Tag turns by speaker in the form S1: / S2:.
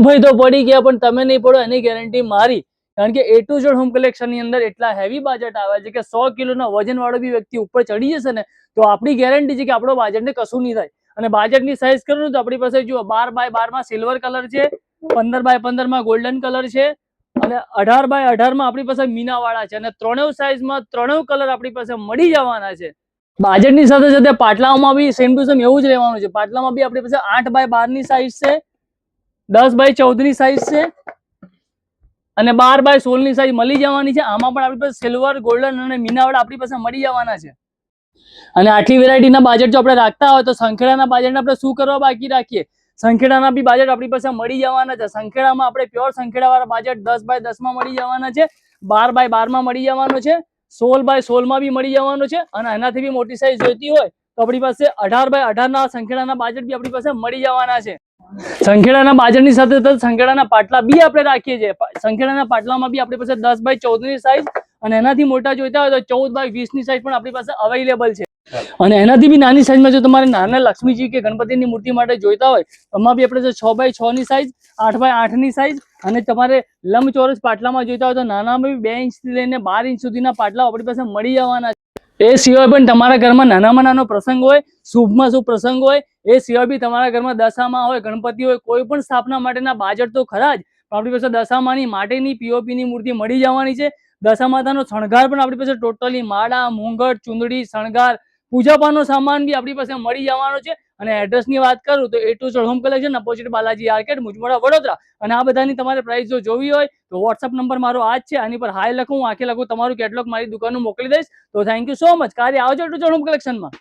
S1: ભાઈ તો પડી ગયા પણ તમે નહીં પડો એની ગેરંટી મારી, કારણ કે A to Z home collection ની અંદર એટલા હેવી બાજેટ આવે છે કે 100 કિલોના વજન વાળો બી વ્યક્તિ ઉપર ચડી જશે ને તો આપણી ગેરંટી છે કે આપણો બાજેટને કશું નહીં થાય. અને બાજેટની સાઈઝ કરું ને તો આપણી પાસે જુઓ 12 બાય 12 માં સિલ્વર કલર છે, 15 બાય 15 માં ગોલ્ડન કલર છે અને 18 બાય 18 માં આપણી પાસે મીના વાળા છે. અને ત્રણેય સાઈઝમાં ત્રણેય કલર આપણી પાસે મળી જવાના છે. બાજેટની સાથે સાથે પાટલાઓમાં બી સેમ ટુ સેમ એવું જ રહેવાનું છે. પાટલામાં બી આપણી પાસે 8 બાય 12 ની સાઈઝ છે, 10 બાય 14 ની સાઈઝ છે અને 12 બાય 16 ની સાઈઝ મળી જવાની છે. આમાં પણ આપણી પાસે સિલ્વર, ગોલ્ડન અને મીનાવાળા આપણી પાસે મળી જવાના છે. અને આટલી વેરાયટીના બાજેટ જો આપણે રાખતા હોય તો સંખેડાના બાજેટ આપણે શું કરવા બાકી રાખીએ? સંખેડાના બી બાજેટ આપણી પાસે મળી જવાના છે. સંખેડામાં આપણે પ્યોર સંખેડાવાળા બાજેટ 10 બાય 10 માં મળી જવાના છે, 12 બાય 12 માં મળી જવાનો છે, 16 બાય 16 માં બી મળી જવાનો છે અને એનાથી બી મોટી સાઈઝ જોઈતી હોય તો આપણી પાસે 18 બાય 18 ના સંખેડાના બાજેટ બી આપણી પાસે મળી જવાના છે. સંખેડાના બાજેટની સાથે સાથે સંખેડાના પાટલા બી આપણે રાખીએ છીએ. સંખેડાના પાટલામાં બી આપણી પાસે 10 બાય 14 ની સાઈઝ અને એનાથી મોટા જોઈતા હોય તો 14 બાય 20 ની સાઈઝ પણ આપણી પાસે અવેલેબલ છે. અને એનાથી બી નાની સાઈઝમાં જો તમારે નાના લક્ષ્મીજી કે ગણપતિની મૂર્તિ માટે જોઈતા હોય એમાં બી આપણે 6 બાય 6 ની સાઈઝ, 8 બાય 8 ની સાઈઝ અને તમારે લંબચોરસ પાટલામાં જોઈતા હોય તો નાનામાં બી 2 ઇંચથી લઈને 12 ઇંચ સુધીના પાટલા આપણી પાસે મળી જવાના છે. એ સિવાય પણ તમારા ઘરમાં નાનામાં નાનો પ્રસંગ હોય, શુભમાં શુભ પ્રસંગ હોય, એ સિવાય બી તમારા ઘરમાં દશામાં હોય, ગણપતિ હોય, કોઈ પણ સ્થાપના માટેના બાજેટ તો ખરા જ, આપણી પાસે દશામાની માટેની પીઓપીની મૂર્તિ મળી જવાની છે. દશા માતાનો શણગાર પણ આપણી પાસે ટોટલી માળા, મુંગટ, ચુંદડી, શણગાર, પૂજાપાનો સામાન બી આપણી પાસે મળી જવાનો છે. અને એડ્રેસની વાત કરું તો A to Z home collection, opposite Balaji arcade, Mujmahuda, Vadodara. અને આ બધાની તમારે પ્રાઇસ જો જોવી હોય તો વોટ્સઅપ નંબર મારો આ જ છે. આની પર હાય લખું, આંખે લખું, તમારું કેટલોગ મારી દુકાનનું મોકલી દઈશ. તો થેન્ક યુ સો મચ. કાર્ય આવજો A to Z હોમ કલેક્શનમાં.